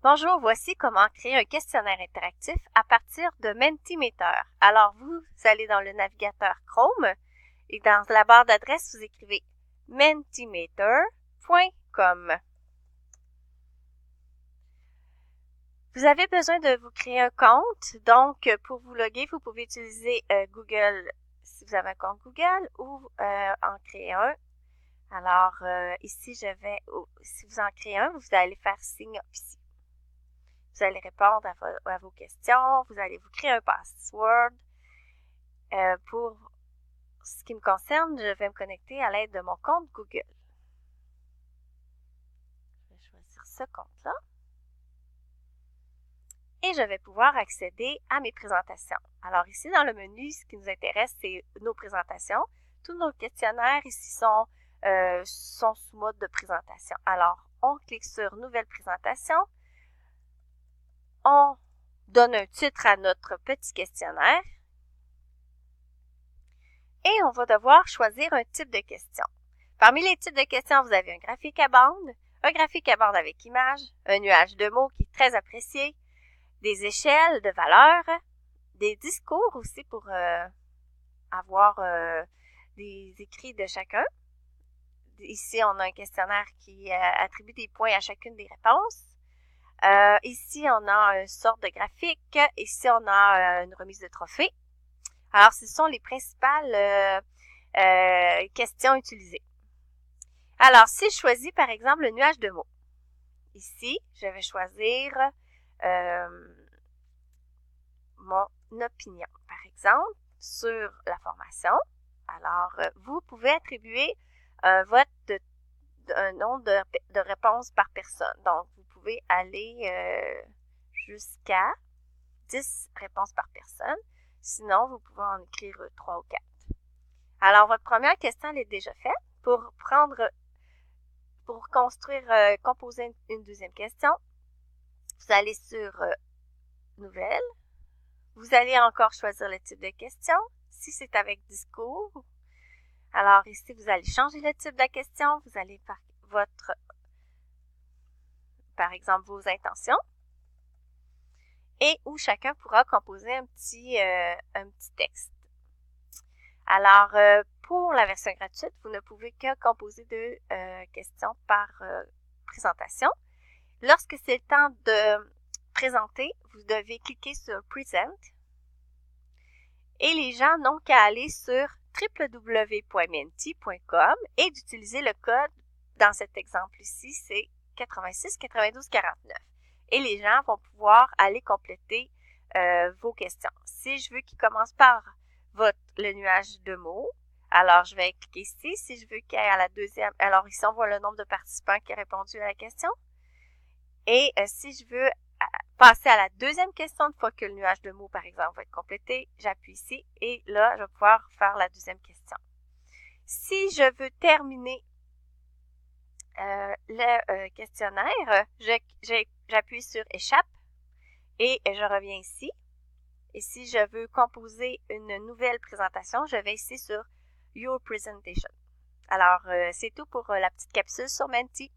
Bonjour, voici comment créer un questionnaire interactif à partir de Mentimeter. Alors, vous allez dans le navigateur Chrome et dans la barre d'adresse, vous écrivez mentimeter.com. Vous avez besoin de vous créer un compte, donc pour vous loguer, vous pouvez utiliser Google si vous avez un compte Google ou en créer un. Alors, ici, si vous en créez un, vous allez faire signe ici. Vous allez répondre à vos questions, vous allez vous créer un password. Pour ce qui me concerne, je vais me connecter à l'aide de mon compte Google. Je vais choisir ce compte-là. Et je vais pouvoir accéder à mes présentations. Alors ici, dans le menu, ce qui nous intéresse, c'est nos présentations. Tous nos questionnaires ici sont sous mode de présentation. Alors, on clique sur « Nouvelle présentation ». On donne un titre à notre petit questionnaire et on va devoir choisir un type de question. Parmi les types de questions, vous avez un graphique à bande avec image, un nuage de mots qui est très apprécié, des échelles de valeurs, des discours aussi pour avoir des écrits de chacun. Ici, on a un questionnaire qui attribue des points à chacune des réponses. Ici, on a une sorte de graphique. Ici, on a une remise de trophée. Alors, ce sont les principales questions utilisées. Alors, si je choisis, par exemple, le nuage de mots. Ici, je vais choisir mon opinion, par exemple, sur la formation. Alors, vous pouvez attribuer un vote un nombre de réponses par personne. Donc, vous pouvez aller jusqu'à 10 réponses par personne. Sinon, vous pouvez en écrire 3 ou 4. Alors, votre première question, elle est déjà faite. Pour composer une deuxième question, vous allez sur Nouvelle. Vous allez encore choisir le type de question. Si c'est avec discours, alors ici, vous allez changer le type de question. Vous allez par exemple, vos intentions. Et où chacun pourra composer un petit texte. Alors, pour la version gratuite, vous ne pouvez que composer 2 questions par présentation. Lorsque c'est le temps de présenter, vous devez cliquer sur « Present » et les gens n'ont qu'à aller sur www.menti.com et d'utiliser le code, dans cet exemple ici, c'est 86 92 49. Et les gens vont pouvoir aller compléter vos questions. Si je veux qu'ils commencent par le nuage de mots, alors je vais cliquer ici. Si je veux qu'il y ait à la deuxième, alors ici on voit le nombre de participants qui ont répondu à la question. Et si je veux passer à la deuxième question, une fois que le nuage de mots, par exemple, va être complété, j'appuie ici et là, je vais pouvoir faire la deuxième question. Si je veux terminer le questionnaire, j'appuie sur « Échappe » et je reviens ici. Et si je veux composer une nouvelle présentation, je vais ici sur « Your Presentation ». Alors, c'est tout pour la petite capsule sur Menti.